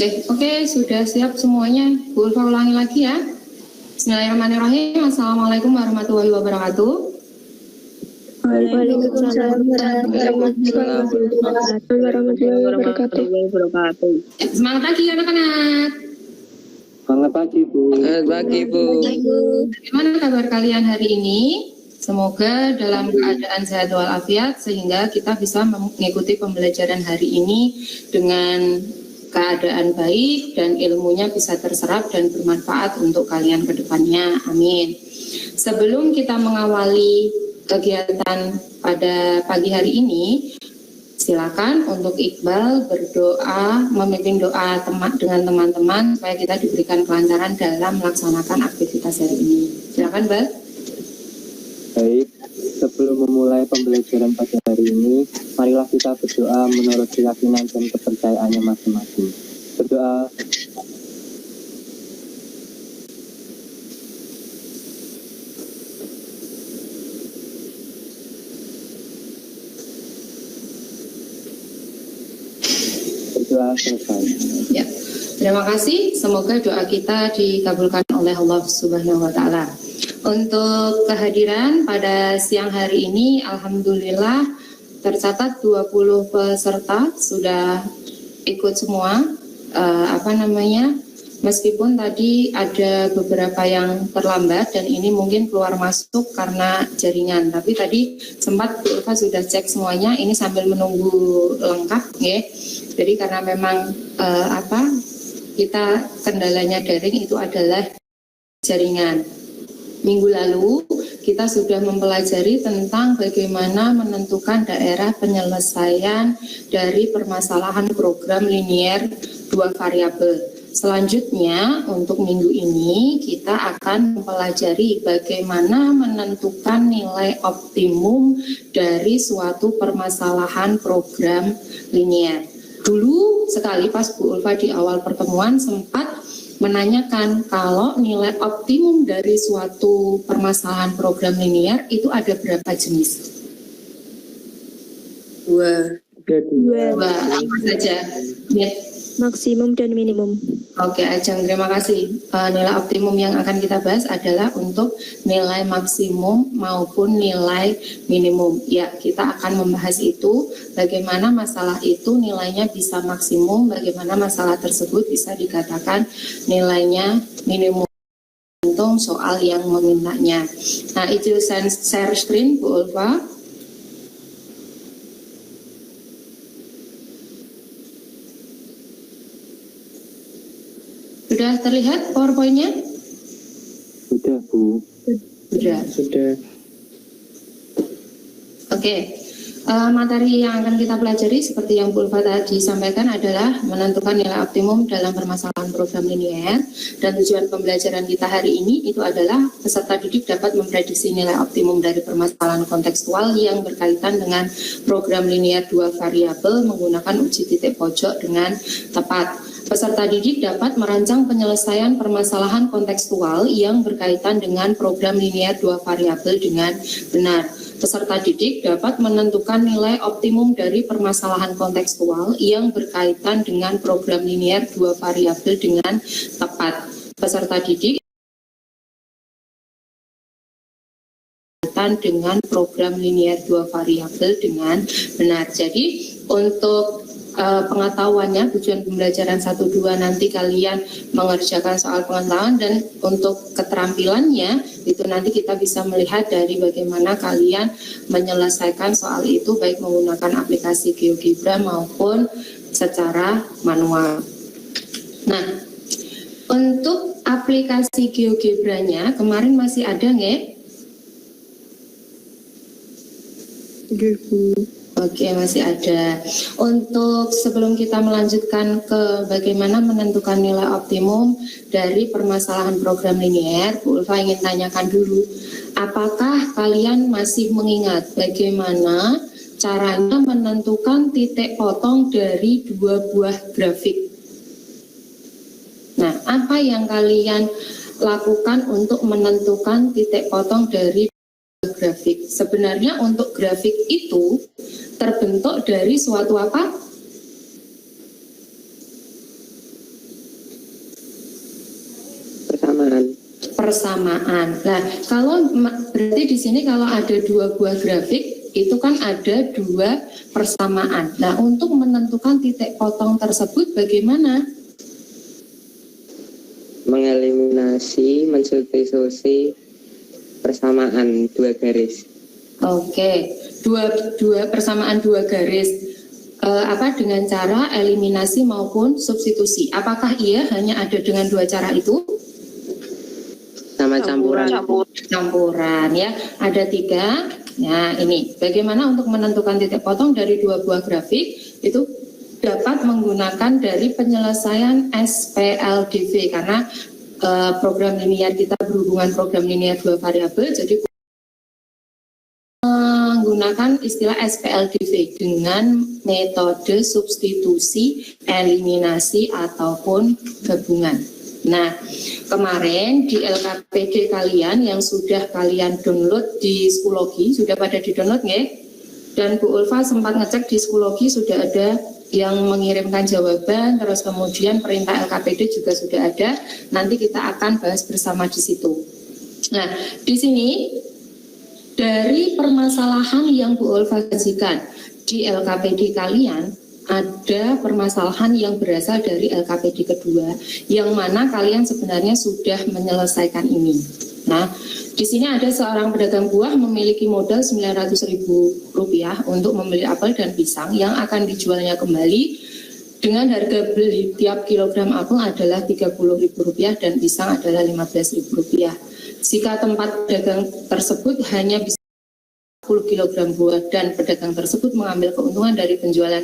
Oke, sudah siap semuanya. Bu Ulfa ulangi lagi ya. Bismillahirrahmanirrahim. Assalamualaikum warahmatullahi wabarakatuh. Waalaikumsalam warahmatullahi wabarakatuh. Semangat pagi anak-anak. Selamat pagi, Bu. Selamat pagi, Bu. Bagaimana kabar kalian hari ini? Semoga dalam keadaan sehat walafiat sehingga kita bisa mengikuti pembelajaran hari ini dengan keadaan baik dan ilmunya bisa terserap dan bermanfaat untuk kalian ke depannya. Amin. Sebelum kita mengawali kegiatan pada pagi hari ini, silakan untuk Iqbal berdoa, memimpin doa dengan teman-teman supaya kita diberikan kelancaran dalam melaksanakan aktivitas hari ini. Silakan, Bal. Baik, sebelum memulai pembelajaran pada hari ini, marilah kita berdoa menurut keyakinan dan kepercayaannya masing-masing. Berdoa. Berdoa selesai. Ya, terima kasih. Semoga doa kita dikabulkan oleh Allah Subhanahu wa Ta'ala. Untuk kehadiran pada siang hari ini, alhamdulillah tercatat 20 peserta sudah ikut semua. Meskipun tadi ada beberapa yang terlambat dan ini mungkin keluar masuk karena jaringan. Tapi tadi sempat Bu Ulfa sudah cek semuanya. Ini sambil menunggu lengkap, ya. Jadi karena memang kita kendalanya daring itu adalah jaringan. Minggu lalu kita sudah mempelajari tentang bagaimana menentukan daerah penyelesaian dari permasalahan program linier 2 variabel. Selanjutnya untuk minggu ini kita akan mempelajari bagaimana menentukan nilai optimum dari suatu permasalahan program linier. Dulu sekali pas Bu Ulfa di awal pertemuan sempat menanyakan kalau nilai optimum dari suatu permasalahan program linier itu ada berapa jenis? Dua. Apa saja? Maksimum dan minimum. Oke, Ajeng, terima kasih. Nilai optimum yang akan kita bahas adalah untuk nilai maksimum maupun nilai minimum. Ya, kita akan membahas itu, bagaimana masalah itu nilainya bisa maksimum, bagaimana masalah tersebut bisa dikatakan nilainya minimum. Untung soal yang memintanya. Nah, itu share screen, Bu Ulfa. Sudah terlihat PowerPoint-nya? Sudah, Bu. Sudah. Oke. Materi yang akan kita pelajari seperti yang Bu Ulfa tadi sampaikan adalah menentukan nilai optimum dalam permasalahan program linier, dan tujuan pembelajaran kita hari ini itu adalah peserta didik dapat memprediksi nilai optimum dari permasalahan kontekstual yang berkaitan dengan program linier 2 variabel menggunakan uji titik pojok dengan tepat. Peserta didik dapat merancang penyelesaian permasalahan kontekstual yang berkaitan dengan program linier 2 variabel dengan benar. Peserta didik dapat menentukan nilai optimum dari permasalahan kontekstual yang berkaitan dengan program linier 2 variabel dengan tepat. Peserta didik dengan program linier 2 variabel dengan benar. Jadi untuk pengetahuannya, tujuan pembelajaran 1-2 nanti kalian mengerjakan soal pengetahuan, dan untuk keterampilannya itu nanti kita bisa melihat dari bagaimana kalian menyelesaikan soal itu baik menggunakan aplikasi GeoGebra maupun secara manual. Nah, untuk aplikasi GeoGebra-nya kemarin masih ada nggak? Oke, masih ada. Untuk sebelum kita melanjutkan ke bagaimana menentukan nilai optimum dari permasalahan program linier, Bu Ulfa ingin tanyakan dulu, apakah kalian masih mengingat bagaimana caranya menentukan titik potong dari 2 buah grafik? Nah, apa yang kalian lakukan untuk menentukan titik potong dari grafik? Sebenarnya untuk grafik itu terbentuk dari suatu apa? persamaan. Nah, berarti di sini kalau ada 2 buah grafik itu kan ada 2 persamaan. Nah, untuk menentukan titik potong tersebut bagaimana? Mengeliminasi, mensubstitusi persamaan 2 garis. Oke, dua persamaan 2 garis dengan cara eliminasi maupun substitusi. Apakah iya hanya ada dengan 2 cara itu? Sama campuran. Campuran ya, ada 3. Nah, ini bagaimana untuk menentukan titik potong dari 2 buah grafik itu dapat menggunakan dari penyelesaian SPLDV karena program linear kita berhubungan program linear 2 variabel, jadi menggunakan istilah SPLDV dengan metode substitusi, eliminasi ataupun gabungan. Nah, kemarin di LKPD kalian yang sudah kalian download di Schoology, sudah pada di-download nggih? Dan Bu Ulfa sempat ngecek di Schoology sudah ada yang mengirimkan jawaban, terus kemudian perintah LKPD juga sudah ada. Nanti kita akan bahas bersama di situ. Nah, di sini dari permasalahan yang Bu Ulfa sajikan di LKPD kalian, ada permasalahan yang berasal dari LKPD kedua, yang mana kalian sebenarnya sudah menyelesaikan ini. Nah, di sini ada seorang pedagang buah memiliki modal Rp900.000 untuk membeli apel dan pisang yang akan dijualnya kembali dengan harga beli tiap kilogram apel adalah Rp30.000 dan pisang adalah Rp15.000. Jika tempat pedagang tersebut hanya bisa 10 kg buah dan pedagang tersebut mengambil keuntungan dari penjualan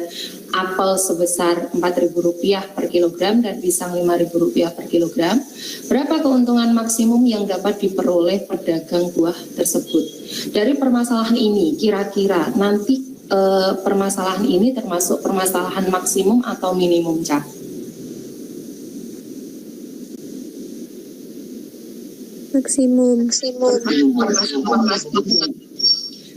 apel sebesar Rp4.000 per kilogram dan pisang Rp5.000 per kilogram, berapa keuntungan maksimum yang dapat diperoleh pedagang buah tersebut? Dari permasalahan ini, kira-kira nanti permasalahan ini termasuk permasalahan maksimum atau minimum, Cak? Maksimum.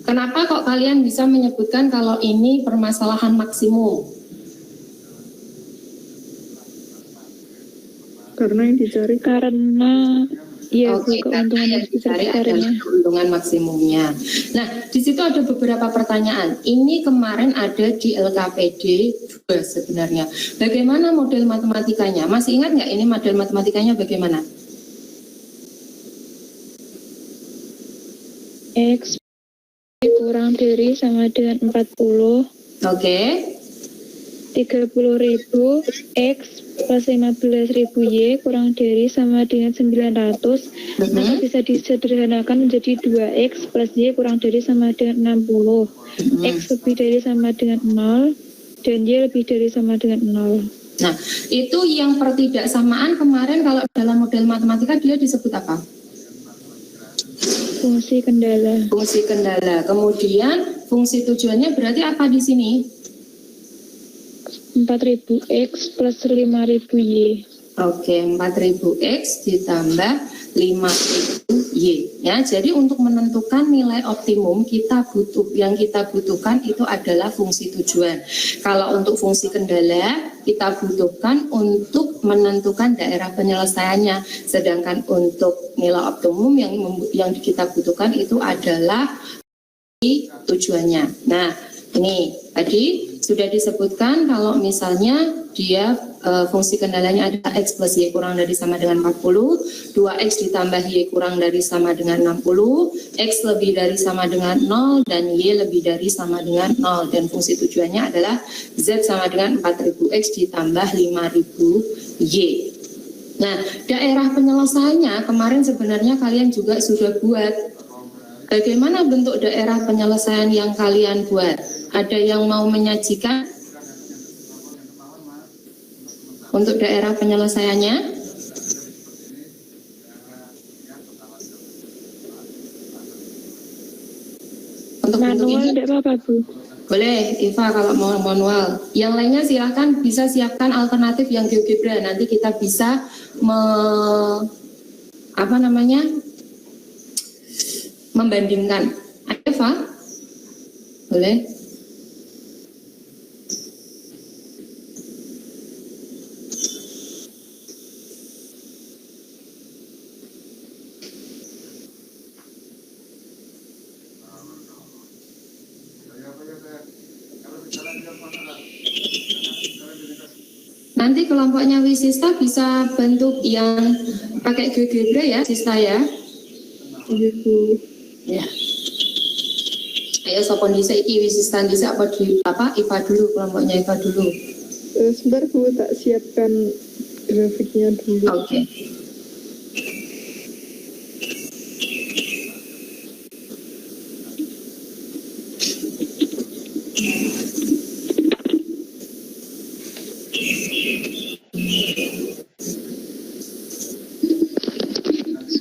Kenapa kok kalian bisa menyebutkan kalau ini permasalahan maksimum? Karena yang dicari keuntungan yang dicari adalah keuntungan maksimumnya. Nah, di situ ada beberapa pertanyaan. Ini kemarin ada di LKPD 2 sebenarnya. Bagaimana model matematikanya? Masih ingat nggak ini model matematikanya bagaimana? X kurang dari sama dengan 40. Oke. 30.000 X plus 15.000 Y kurang dari sama dengan 900. Maka bisa disederhanakan menjadi 2X plus Y kurang dari sama dengan 60. X lebih dari sama dengan 0 dan Y lebih dari sama dengan 0. Nah, itu yang pertidaksamaan kemarin kalau dalam model matematika dia disebut apa? Fungsi kendala. Fungsi kendala. Kemudian fungsi tujuannya berarti apa di sini? 4.000X plus 5.000Y. Oke, 4.000X ditambah 5.000Y. Ya, jadi untuk menentukan nilai optimum yang kita butuhkan itu adalah fungsi tujuan. Kalau untuk fungsi kendala kita butuhkan untuk menentukan daerah penyelesaiannya. Sedangkan untuk nilai optimum yang kita butuhkan itu adalah tujuannya. Nah, ini tadi sudah disebutkan kalau misalnya dia fungsi kendalanya adalah X plus Y kurang dari sama dengan 40, 2X ditambah Y kurang dari sama dengan 60, X lebih dari sama dengan 0, dan Y lebih dari sama dengan 0. Dan fungsi tujuannya adalah Z sama dengan 4.000X ditambah 5.000Y. Nah, daerah penyelesaiannya kemarin sebenarnya kalian juga sudah buat. Bagaimana bentuk daerah penyelesaian yang kalian buat? Ada yang mau menyajikan untuk daerah penyelesaiannya? Untuk manual tidak apa-apa, Bu. Boleh, Eva kalau mau manual. Yang lainnya silahkan bisa siapkan alternatif yang GeoGebra. Nanti kita bisa membandingkan. Eva? Boleh? nanti kelompoknya Wisista bisa bentuk yang pakai GeoGebra ya, Sista ya. Ibu. Ya. Ayo sopon dhisik iki Wisista dhisik apa IPA dulu, kelompoknya IPA dulu. Sebentar Bu, tak siapkan grafiknya dulu. Oke.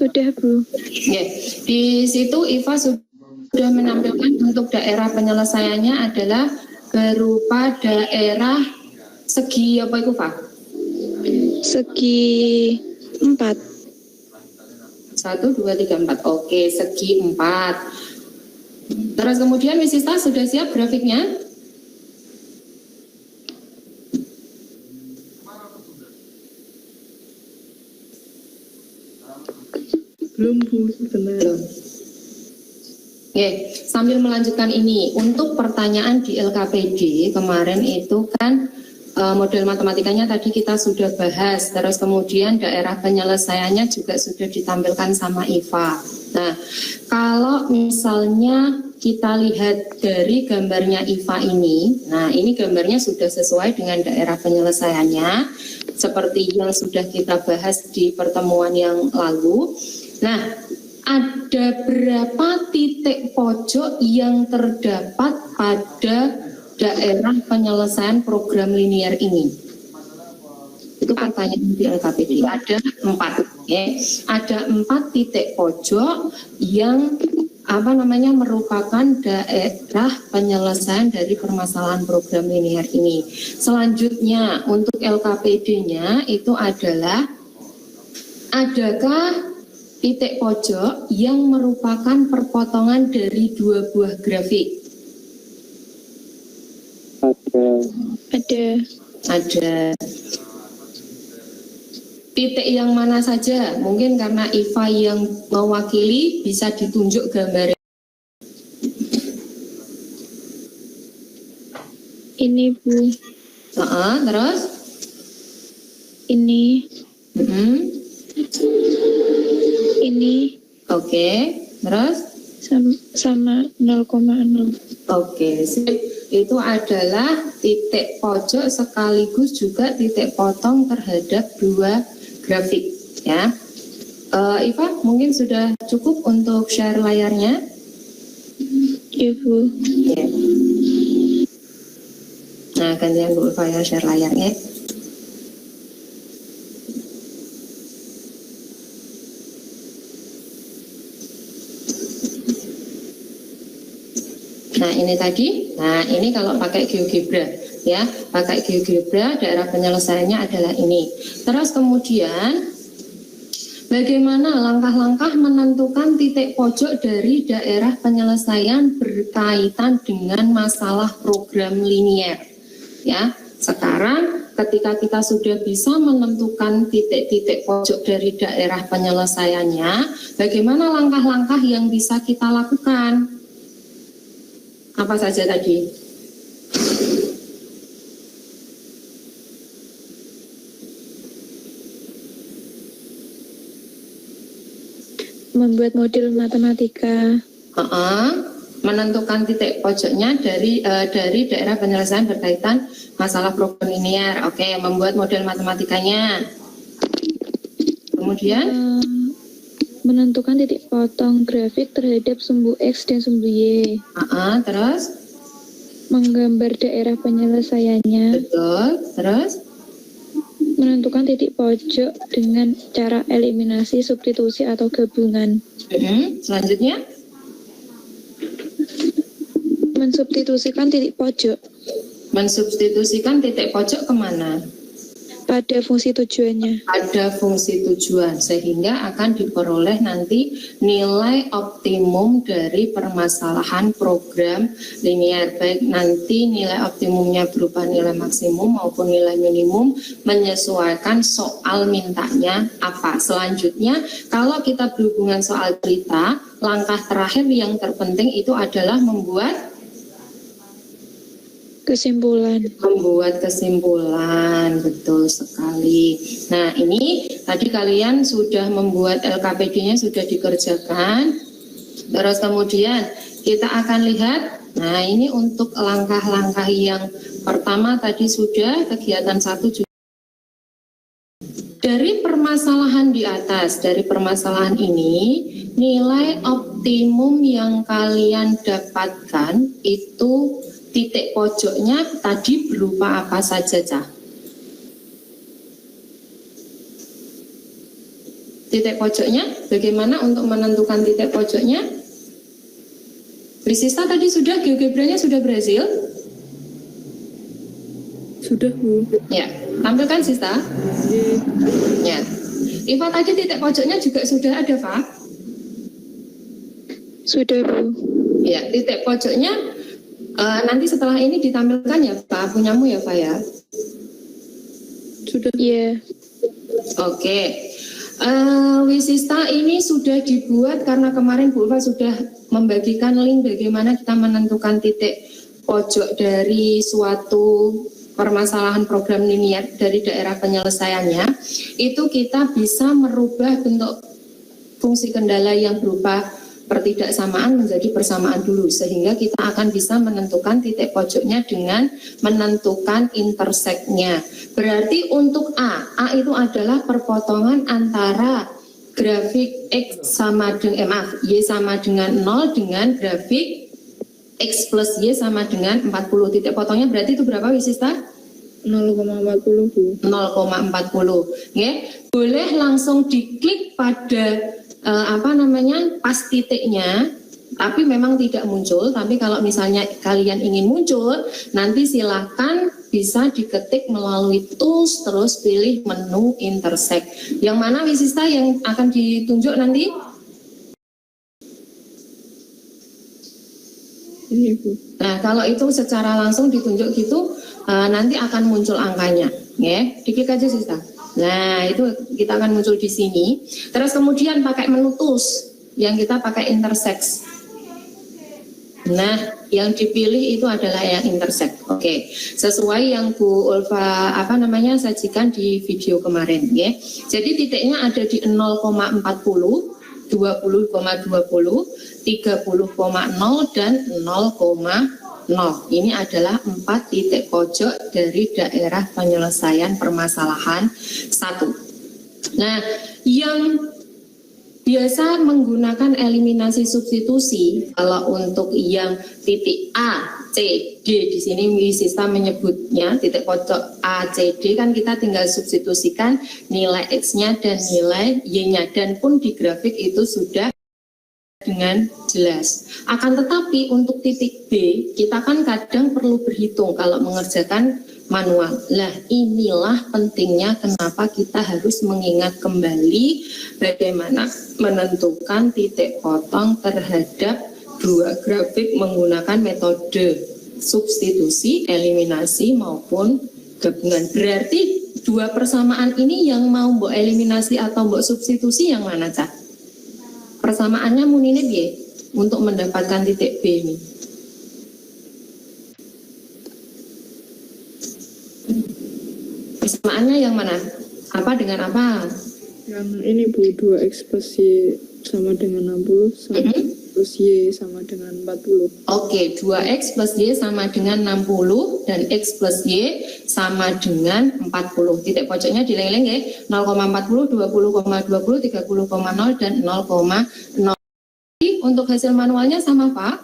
Sudah Bu. Ya, di situ IFA sudah menampilkan untuk daerah penyelesaiannya adalah berupa daerah segi apa itu Pak? Segi 4. 1, 2, 3, 4. Oke, segi 4. Terus kemudian Wisista sudah siap grafiknya? Belum Bu, sebentar. Belum. Oke, sambil melanjutkan ini, untuk pertanyaan di LKPD kemarin itu kan model matematikanya tadi kita sudah bahas, terus kemudian daerah penyelesaiannya juga sudah ditampilkan sama IFA. Nah, kalau misalnya kita lihat dari gambarnya IFA ini, nah ini gambarnya sudah sesuai dengan daerah penyelesaiannya, seperti yang sudah kita bahas di pertemuan yang lalu. Nah, ada berapa titik pojok yang terdapat pada daerah penyelesaian program linear ini? Itu pertanyaan di LKPD. Ada 4, ya. Ada 4 titik pojok yang merupakan daerah penyelesaian dari permasalahan program linear ini. Selanjutnya untuk LKPD-nya itu adalah adakah titik pojok yang merupakan perpotongan dari 2 buah grafik? Ada. Titik yang mana saja? Mungkin karena IFA yang mewakili bisa ditunjuk gambarnya. Ini Bu. Terus? Ini. Ini. Oke. Terus? Sama 0,0. Oke, sip. Itu adalah titik pojok sekaligus juga titik potong terhadap 2 grafik, ya. Iva, mungkin sudah cukup untuk share layarnya? Iya Bu. Ya. Nah, gantian Bu Iva ya share layarnya. Nah ini tadi, nah ini kalau pakai GeoGebra ya, pakai GeoGebra daerah penyelesaiannya adalah ini. Terus kemudian bagaimana langkah-langkah menentukan titik pojok dari daerah penyelesaian berkaitan dengan masalah program linear ya. Sekarang ketika kita sudah bisa menentukan titik-titik pojok dari daerah penyelesaiannya, bagaimana langkah-langkah yang bisa kita lakukan? Apa saja tadi? Membuat model matematika. Menentukan titik pojoknya dari daerah penyelesaian berkaitan masalah program linear. Oke, membuat model matematikanya. Kemudian menentukan titik potong grafik terhadap sumbu X dan sumbu Y. Terus? Menggambar daerah penyelesaiannya. Betul. Terus? Menentukan titik pojok dengan cara eliminasi, substitusi, atau gabungan. Selanjutnya? Mensubstitusikan titik pojok. Mensubstitusikan titik pojok kemana? Pada fungsi tujuannya. Ada fungsi tujuan, sehingga akan diperoleh nanti nilai optimum dari permasalahan program linear. Baik nanti nilai optimumnya berupa nilai maksimum maupun nilai minimum, menyesuaikan soal mintanya apa. Selanjutnya, kalau kita berhubungan soal cerita, langkah terakhir yang terpenting itu adalah membuat Kesimpulan. Membuat kesimpulan, betul sekali. Nah, ini tadi kalian sudah membuat LKPD-nya sudah dikerjakan. Terus kemudian kita akan lihat, nah ini untuk langkah-langkah yang pertama tadi sudah kegiatan 1 juga. Dari permasalahan di atas, dari permasalahan ini, nilai optimum yang kalian dapatkan itu titik pojoknya tadi berupa apa saja, Cah? Titik pojoknya, bagaimana untuk menentukan titik pojoknya? Risista tadi sudah, GeoGebranya sudah berhasil? Sudah, Bu. Ya, tampilkan Sista. Ya. Iva tadi titik pojoknya juga sudah ada, Pak? Sudah, Bu. Ya, titik pojoknya nanti setelah ini ditampilkan ya, Pak, punyamu ya, Pak ya? Sudah. Iya. Oke. Wisista ini sudah dibuat karena kemarin Bu Ulfa sudah membagikan link bagaimana kita menentukan titik pojok dari suatu permasalahan program linier dari daerah penyelesaiannya. Itu kita bisa merubah bentuk fungsi kendala yang berupa pertidaksamaan menjadi persamaan dulu, sehingga kita akan bisa menentukan titik pojoknya dengan menentukan interseknya. Berarti untuk A itu adalah perpotongan antara grafik X sama dengan Y sama dengan 0 dengan grafik X plus Y sama dengan 40. Titik potongnya berarti itu berapa, Wisista? 0,40, Bu. 0,40. Ya, boleh langsung diklik pada pas titiknya, tapi memang tidak muncul. Tapi kalau misalnya kalian ingin muncul, nanti silakan bisa diketik melalui tools, terus pilih menu intersect. Yang mana Wisista yang akan ditunjuk nanti? Ini, Bu. Nah, kalau itu secara langsung ditunjuk gitu, nanti akan muncul angkanya. Ya, diklik aja Sista. Nah, itu kita akan muncul di sini. Terus kemudian pakai menu tools yang kita pakai intersect. Nah, yang dipilih itu adalah yang intersect. Oke, sesuai yang Bu Ulfa sajikan di video kemarin, ya. Jadi titiknya ada di 0,40, 20,20, 30,0 dan 0,0. Ini adalah 4 titik pojok dari daerah penyelesaian permasalahan 1. Nah, yang biasa menggunakan eliminasi substitusi, kalau untuk yang titik A, C, D, di sini Wisista menyebutnya titik pojok A, C, D, kan kita tinggal substitusikan nilai X-nya dan nilai Y-nya, dan pun di grafik itu sudah dengan jelas. Akan tetapi untuk titik B, kita kan kadang perlu berhitung kalau mengerjakan manual. Lah, inilah pentingnya kenapa kita harus mengingat kembali bagaimana menentukan titik potong terhadap dua grafik menggunakan metode substitusi, eliminasi maupun gabungan. Berarti dua persamaan ini yang mau mbok eliminasi atau mbok substitusi yang mana, Cak? Persamaannya munine piye untuk mendapatkan titik B ini? Persamaannya yang mana? Apa dengan apa? Yang ini, Bu, 2X plus Y sama dengan 60 sama plus Y sama dengan 40. Oke, 2X plus Y sama dengan 60 dan X plus Y sama dengan 40. Titik pojoknya dileng-leng ya, 0,40, 20,20, 30,0 dan 0,0. Untuk hasil manualnya sama, Pak?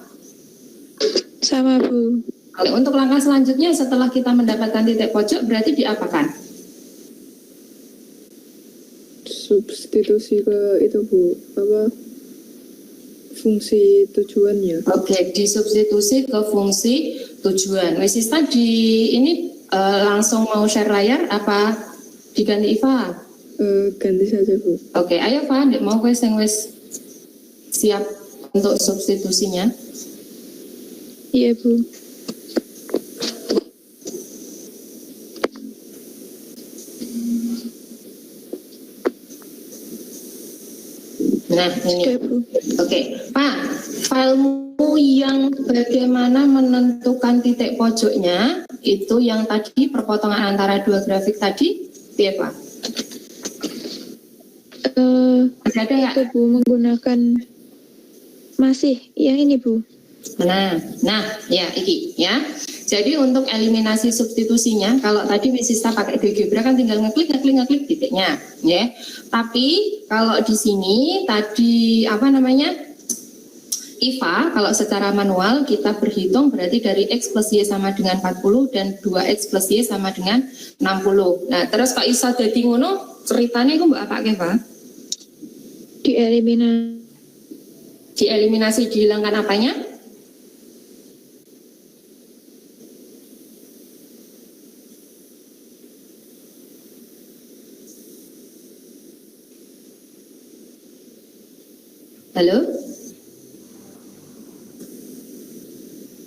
Sama, Bu. Oke, untuk langkah selanjutnya setelah kita mendapatkan titik pojok berarti diapakan? Substitusi ke itu, Bu, fungsi tujuannya. Oke, disubstitusi ke fungsi tujuan. Wisista ini langsung mau share layar apa diganti Iva? Ganti saja, Bu. Oke, ayo Pak, mau wes siap untuk substitusinya? Iya, Bu. Nah, ini. Oke, Pak, filemu yang bagaimana menentukan titik pojoknya itu yang tadi perpotongan antara dua grafik tadi, piye Pak? Ada nggak? Itu Bu, menggunakan masih yang ini Bu. Nah, ya iki ya. Jadi untuk eliminasi substitusinya, kalau tadi Wisista pakai GeoGebra kan tinggal ngeklik titiknya, ya. Tapi kalau di sini tadi apa namanya IVA, kalau secara manual kita berhitung berarti dari X plus Y sama dengan 40 dan 2X plus Y sama dengan 60. Nah, terus kok iso dadi ngono, ceritanya itu mbak apa Pak? Dieliminasi, dihilangkan apanya? Halo?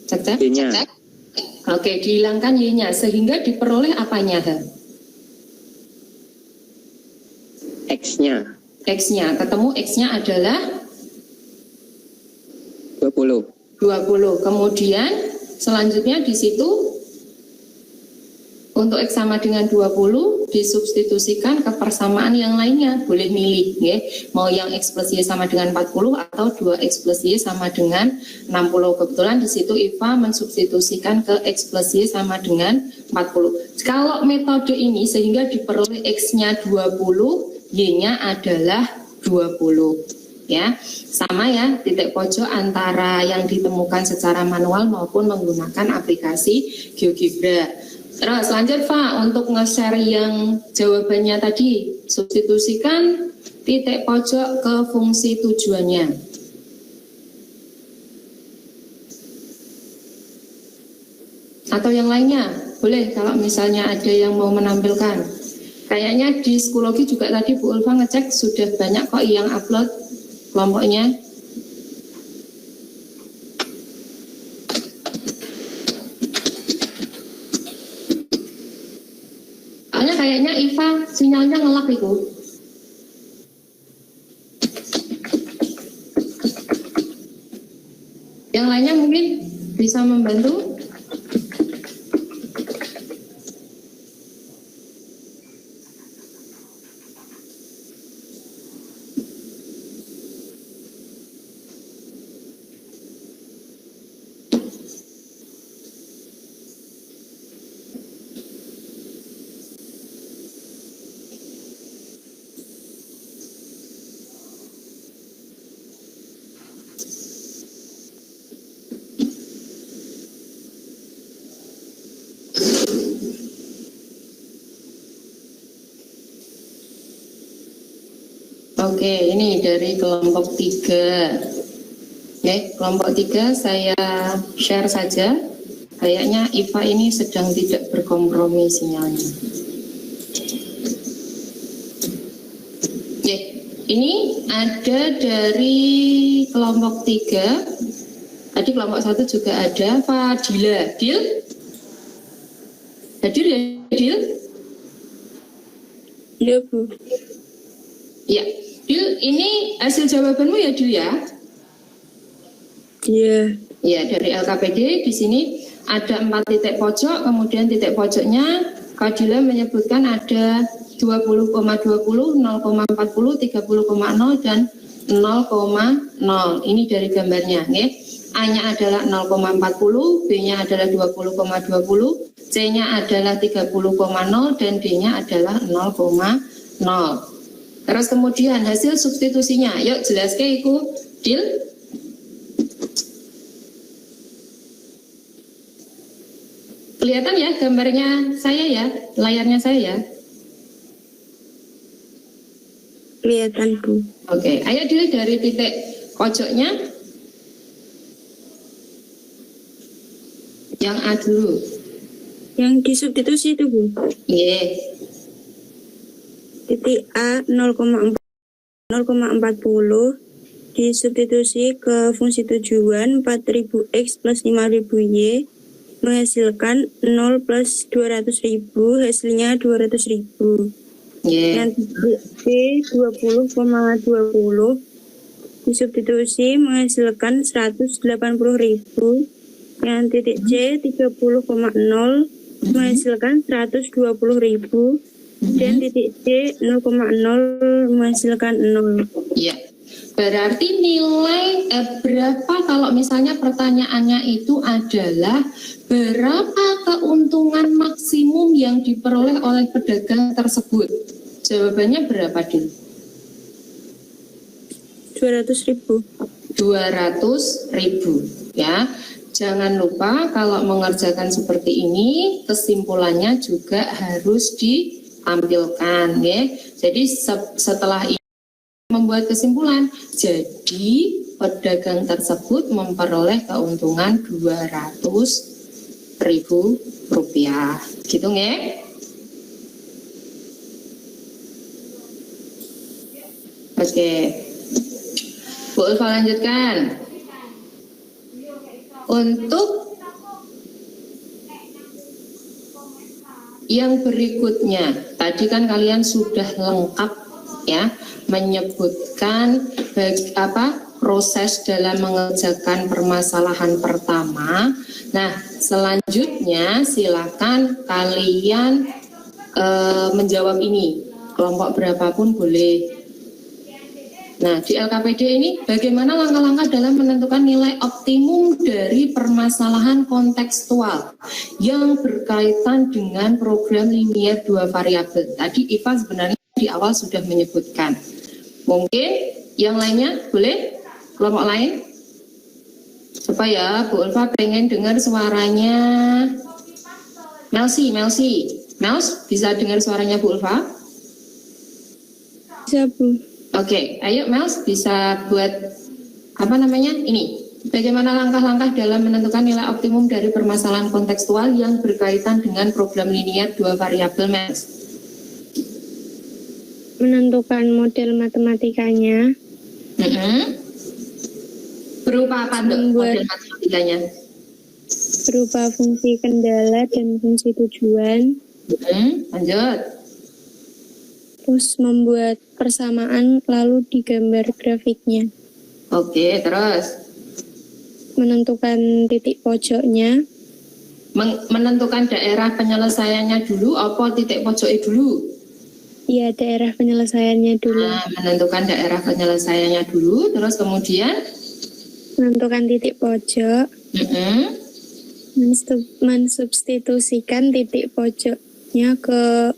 Cek. Y-nya. Oke, dihilangkan Y-nya sehingga diperoleh apanya? X-nya. X-nya, ketemu X-nya adalah 20. 20. Kemudian selanjutnya di situ untuk X sama dengan 20 disubstitusikan ke persamaan yang lainnya. Boleh milih ya. Mau yang X plus Y sama dengan 40 atau 2X plus Y sama dengan 60. Kebetulan di situ IVA mensubstitusikan ke X plus Y sama dengan 40. Kalau metode ini sehingga diperoleh X-nya 20, Y-nya adalah 20. Ya, sama ya titik pojok antara yang ditemukan secara manual maupun menggunakan aplikasi GeoGebra. Terus lanjut Pak, untuk nge-share yang jawabannya tadi, substitusikan titik pojok ke fungsi tujuannya. Atau yang lainnya, boleh kalau misalnya ada yang mau menampilkan. Kayaknya di Schoology juga tadi Bu Ulfa ngecek sudah banyak kok yang upload kelompoknya. Kayaknya Iva sinyalnya ngelak itu. Yang lainnya mungkin bisa membantu. Oke, ini dari kelompok 3. Oke, kelompok 3 saya share saja. Kayaknya Iva ini sedang tidak berkompromi sinyalnya. Oke, ini ada dari kelompok 3. Tadi kelompok 1 juga ada Fadila. Dil? Hadir ya, Dil? Iya Bu. Ya, Dil, ini hasil jawabanmu ya, Dil ya? Iya. Ya, dari LKPD di sini ada 4 titik pojok, kemudian titik pojoknya Fadila menyebutkan ada 20,20, 0,40, 30,0 dan 0,0. Ini dari gambarnya, ya. A-nya adalah 0,40, B-nya adalah 20,20, C-nya adalah 30,0 dan D-nya adalah 0,0. Terus kemudian hasil substitusinya, yuk jelaskan itu, Dil. Kelihatan ya gambarnya saya ya, layarnya saya ya. Kelihatan Bu. Oke, ayo Dil dari titik pojoknya. Yang A dulu. Yang disubstitusi itu Bu. Iya. Titik A 0,40 disubstitusi ke fungsi tujuan 4000X plus 5000Y menghasilkan 0 plus 200.000, hasilnya 200.000. Iya. Dan titik B 20,20 disubstitusi menghasilkan 180.000, yang titik C 30,0 menghasilkan 120.000, dan titik C 0,0 menghasilkan 0. Ya. Berarti nilai berapa kalau misalnya pertanyaannya itu adalah berapa keuntungan maksimum yang diperoleh oleh pedagang tersebut? Jawabannya berapa, Din? 200.000. 200.000 ya. Jangan lupa kalau mengerjakan seperti ini kesimpulannya juga harus ditampilkan ya. Jadi setelah ini membuat kesimpulan, jadi pedagang tersebut memperoleh keuntungan 200.000 rupiah, gitu nggak? Oke, Bu Ulfa lanjutkan. Untuk yang berikutnya, tadi kan kalian sudah lengkap ya menyebutkan proses dalam mengerjakan permasalahan pertama. Nah, selanjutnya silakan kalian menjawab ini, kelompok berapapun boleh. Nah, di LKPD ini bagaimana langkah-langkah dalam menentukan nilai optimum dari permasalahan kontekstual yang berkaitan dengan program linier 2 variabel. Tadi Iva sebenarnya di awal sudah menyebutkan. Mungkin yang lainnya boleh? Kelompok lain? Supaya Bu Ulfa pengen dengar suaranya. Melsi. Mels, bisa dengar suaranya Bu Ulfa? Bisa, Bu. Oke, ayo Mels bisa buat ini. Bagaimana langkah-langkah dalam menentukan nilai optimum dari permasalahan kontekstual yang berkaitan dengan program linier 2 variabel, Mels? Menentukan model matematikanya. Berupa apa model matematikanya? Berupa fungsi kendala dan fungsi tujuan. Lanjut. Terus membuat persamaan lalu digambar grafiknya. Oke, terus Menentukan titik pojoknya. menentukan daerah penyelesaiannya dulu apa titik pojoknya dulu? Iya, daerah penyelesaiannya dulu. Nah, menentukan daerah penyelesaiannya dulu, terus kemudian Menentukan titik pojok. Mensubstitusikan titik pojoknya ke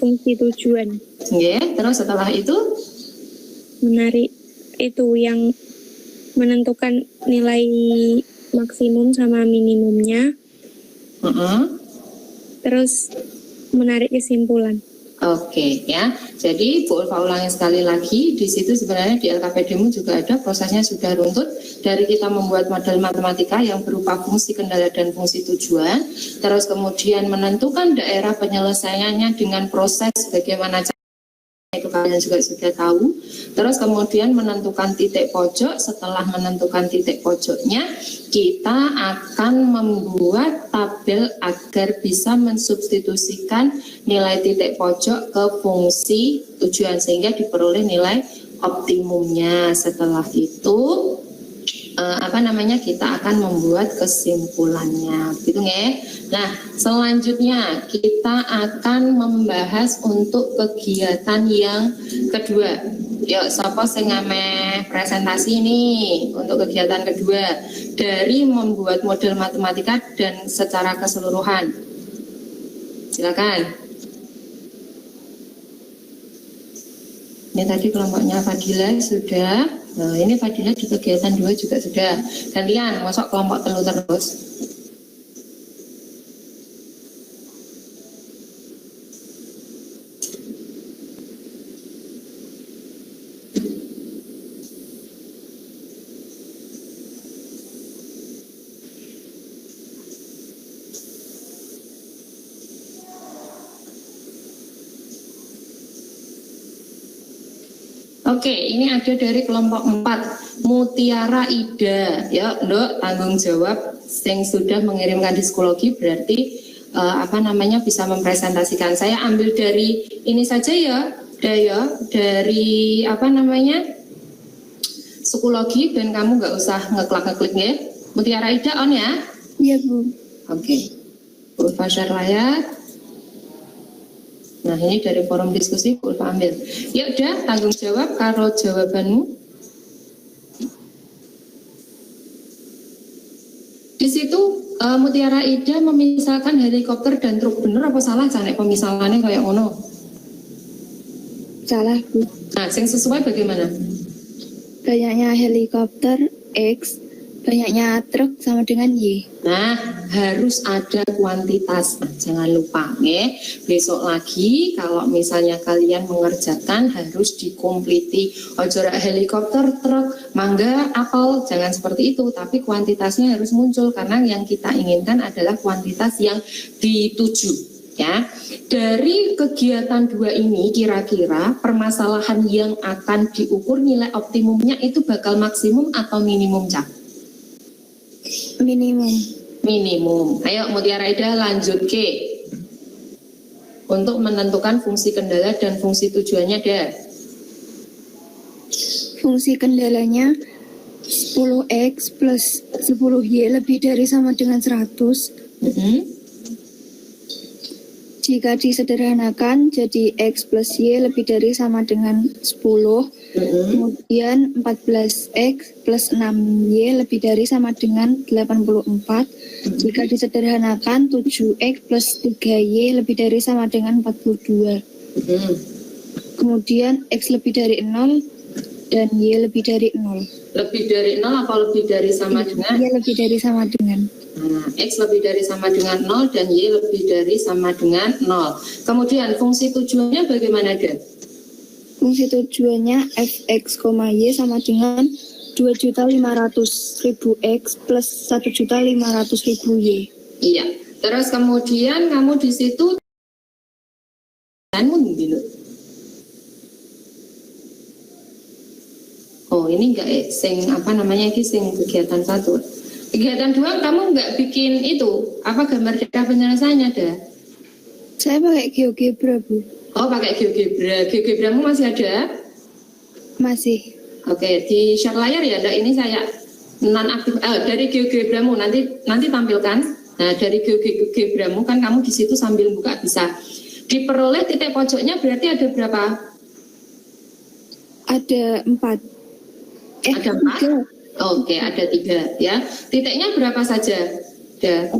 fungsi tujuan. Terus setelah itu Menarik itu yang menentukan nilai maksimum sama minimumnya. Terus menarik kesimpulan. Oke ya, jadi Bu Ulfa ulangi sekali lagi, di situ sebenarnya di LKPD-mu juga ada prosesnya sudah runtut dari kita membuat model matematika yang berupa fungsi kendala dan fungsi tujuan, terus kemudian menentukan daerah penyelesaiannya dengan proses bagaimana itu kalian juga sudah tahu, terus kemudian menentukan titik pojok. Setelah menentukan titik pojoknya, kita akan membuat tabel agar bisa mensubstitusikan nilai titik pojok ke fungsi tujuan sehingga diperoleh nilai optimumnya. Setelah itu kita akan membuat kesimpulannya, gitu nggih. Nah, selanjutnya kita akan membahas untuk kegiatan yang kedua. Yuk, sapa sing ngame presentasi nih untuk kegiatan kedua dari membuat model matematika dan secara keseluruhan. Silakan. Ini tadi kelompoknya Fadila sudah. Nah, ini Fadila di kegiatan 2 juga sudah. Gantian, masuk kelompok telu terus. Oke, ini ada dari kelompok 4, Mutiara Ida. Ya, Nduk, tanggung jawab yang sudah mengirimkan psikologi berarti bisa mempresentasikan. Saya ambil dari ini saja ya, dari psikologi dan kamu nggak usah ngeklik ya. Mutiara Ida on ya. Iya Bu. Oke. Bu Ulfa share layar. Nah ini dari forum diskusi Bu Ulfa ambil. Ya udah tanggung jawab karo jawabanmu. Di situ Mutiara Ida memisalkan helikopter dan truk, bener apa salah Canek pemisalannya kayak ngono? Salah Bu. Nah, yang sesuai bagaimana? Banyaknya helikopter X, banyaknya truk sama dengan Y. Nah, harus ada kuantitas. Nah, jangan lupa, ya. Besok lagi kalau misalnya kalian mengerjakan harus dikompliti. Ojo rak helikopter, truk, mangga, apel, jangan seperti itu. Tapi kuantitasnya harus muncul karena yang kita inginkan adalah kuantitas yang dituju. Ya, dari kegiatan 2 ini kira-kira permasalahan yang akan diukur nilai optimumnya itu bakal maksimum atau minimum, Cak? Minimum. Minimum. Ayo Mutiara Ida lanjut ke untuk menentukan fungsi kendala dan fungsi tujuannya ada. Fungsi kendalanya 10X plus 10Y lebih dari sama dengan 100. Jika disederhanakan jadi X plus Y lebih dari sama dengan 10. Kemudian 14X plus 6Y lebih dari sama dengan 84. Jika disederhanakan 7X plus 3Y lebih dari sama dengan 42. Kemudian X lebih dari 0 dan Y lebih dari 0. Lebih dari 0 apa lebih dari sama dengan? Y lebih dari sama dengan. Nah, X lebih dari sama dengan 0 dan Y lebih dari sama dengan 0. Kemudian fungsi tujuannya bagaimana, Ada? Fungsi tujuannya fx, y sama dengan 2.500.000 X plus 1.500.000 Y. Iya. Terus kemudian kamu di situ oh ini enggak sing apa namanya ini sing kegiatan 1. Kegiatan 2 kamu nggak bikin itu apa gambar data penyelesaiannya ada? Saya pakai GeoGebra Bu. Oh pakai GeoGebra. GeoGebramu masih ada? Masih. Oke, di share layar ya. Nah, ini saya non aktif. Dari GeoGebramu nanti tampilkan. Nah dari GeoGebramu kan kamu di situ sambil buka bisa diperoleh titik pojoknya berarti ada berapa? Ada 4. Ada 4. Oke, ada 3 ya. Titiknya berapa saja? Ada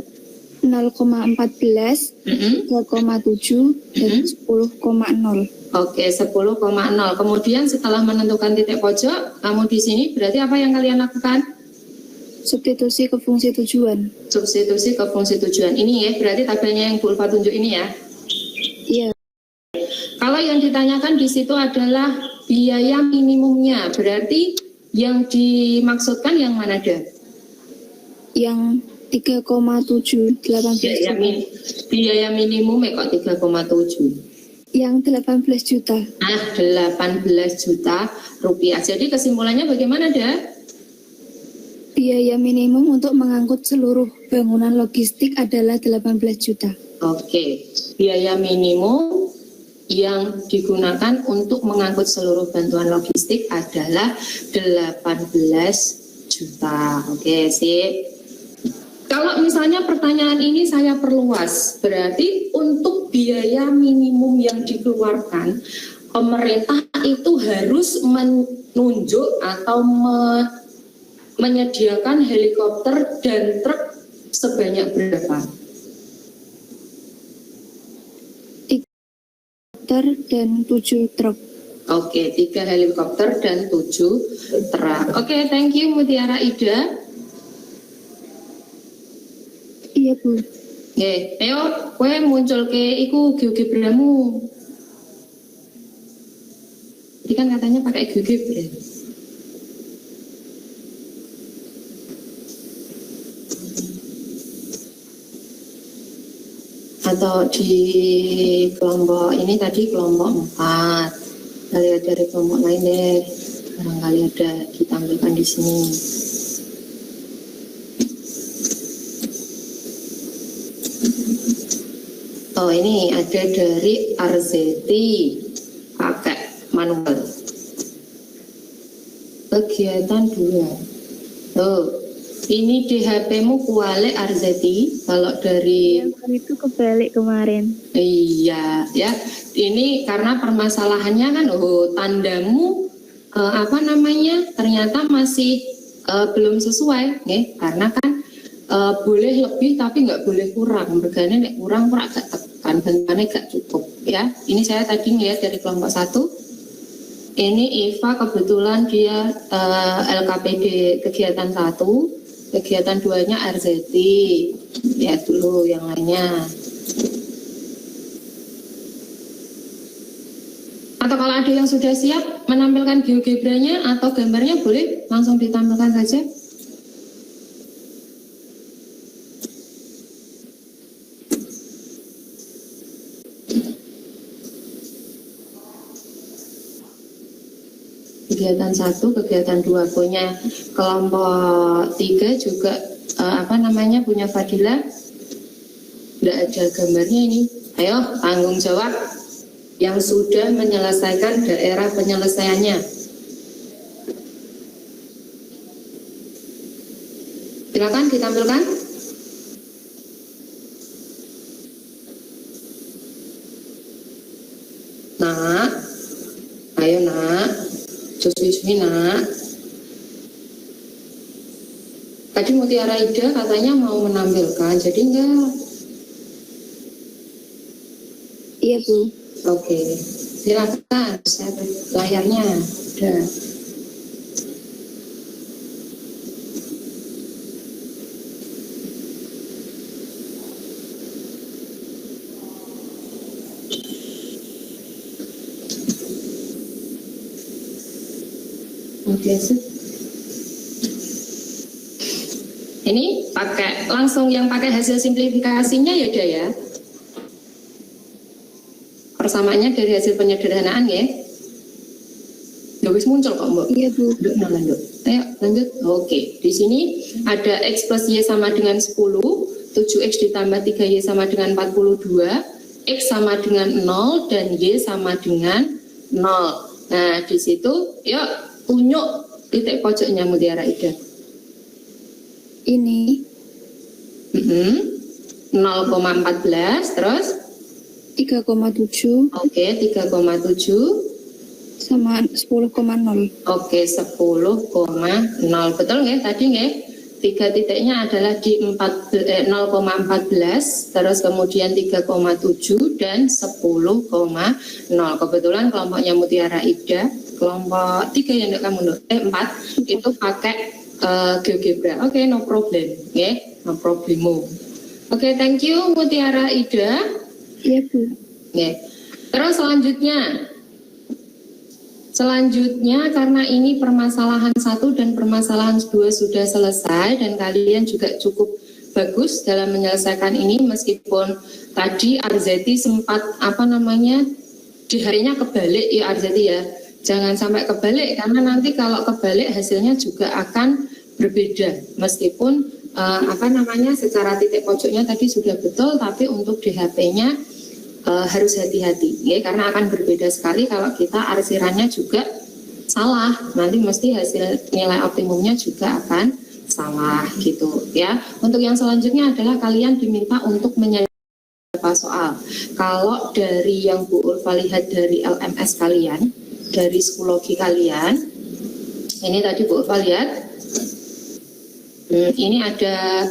0,14, 3,7 dan 10,0. Oke, 10,0. Kemudian setelah menentukan titik pojok, kamu di sini berarti apa yang kalian lakukan? Substitusi ke fungsi tujuan. Substitusi ke fungsi tujuan. Ini ya, berarti tabelnya yang Bu Ulfa tunjuk ini ya. Iya. Kalau yang ditanyakan di situ adalah biaya minimumnya, berarti yang dimaksudkan yang mana ada? Yang 3,718 Biaya, biaya minimum kok 3,7? Yang 18 juta. Nah, 18 juta rupiah. Jadi kesimpulannya bagaimana, Da? Biaya minimum untuk mengangkut seluruh bangunan logistik adalah 18 juta. Oke, biaya minimum yang digunakan untuk mengangkut seluruh bantuan logistik adalah 18 juta. Oke, sip. Kalau misalnya pertanyaan ini saya perluas, berarti untuk biaya minimum yang dikeluarkan, pemerintah itu harus menunjuk atau menyediakan helikopter dan truk sebanyak berapa? Dan 7 truk. Oke, 3 helikopter dan 7 truk. Oke, thank you Mutiara Ida. Iya Bu. Oke, ayo kowe muncul ke iku GeoGebramu. Tadi kan katanya pakai GeoGebra. Atau di kelompok ini tadi kelompok 4. Kita lihat dari kelompok lain deh. Barangkali ada ditampilkan di sini. Oh ini ada dari Arzeti pakai manual. kegiatan 2. Tuh, ini DHP-mu kualik Arzeti. Kalau dari Itu kebalik kemarin. iya ya, ini karena permasalahannya kan, tandamu ternyata masih belum sesuai, nih, karena kan boleh lebih tapi nggak boleh kurang. Regane nek kurang agak tekan, bentuknya nggak cukup ya. Ini saya tadi ngeliat dari kelompok 1. Ini Eva kebetulan dia LKPD kegiatan 1, kegiatan 2-nya Arzeti. Lihat dulu yang lainnya. Atau kalau ada yang sudah siap menampilkan GeoGebra-nya atau gambarnya, boleh langsung ditampilkan saja. Kegiatan 1, kegiatan 2 punya kelompok 3 juga punya Fadila. Tidak ada gambarnya ini. Ayo tanggung jawab yang sudah menyelesaikan daerah penyelesaiannya. Silakan ditampilkan. Nak, ayo nak, Juswi nak. Tadi Mutiara Ida katanya mau menampilkan, jadi enggak. Iya, Bu. Oke, silakan, saya layarnya udah. Oke, ini pakai langsung yang pakai hasil simplifikasinya ya udah ya. Persamaannya dari hasil penyederhanaan ya. Ya wis muncul kok, Mbak. Iya, Bu. Lanjut. Ayo lanjut. Oke, di sini ada X plus Y sama dengan 10, 7X ditambah 3Y sama dengan 42, X sama dengan 0 dan Y sama dengan 0. Nah, di situ yuk tunjuk titik pojoknya Mutiara Ida. Ini 0,14 terus 3,7 oke 3,7 sama 10,0. oke 10,0 betul nggak tadi nggak? 3 titiknya adalah di 0,14 terus kemudian 3,7 dan 10,0. Kebetulan kelompoknya Mutiara Ida kelompok 3 yang kamu 4 itu pakai GeoGebra. Oke, no problem ya, no problemo. Oke, thank you Mutiara Ida. Iya, Bu. Oke. Terus selanjutnya karena ini permasalahan 1 dan permasalahan 2 sudah selesai dan kalian juga cukup bagus dalam menyelesaikan ini meskipun tadi Arzeti sempat di harinya kebalik ya Arzeti ya. Jangan sampai kebalik karena nanti kalau kebalik hasilnya juga akan berbeda meskipun secara titik pojoknya tadi sudah betul tapi untuk DHP-nya harus hati-hati ya karena akan berbeda sekali kalau kita arsirannya juga salah nanti mesti hasil nilai optimumnya juga akan salah gitu ya. Untuk yang selanjutnya adalah kalian diminta untuk menyelesaikan beberapa soal. Kalau dari yang Bu Urfa lihat dari LMS kalian, dari psikologi kalian, ini tadi Bu Urfa lihat, ini ada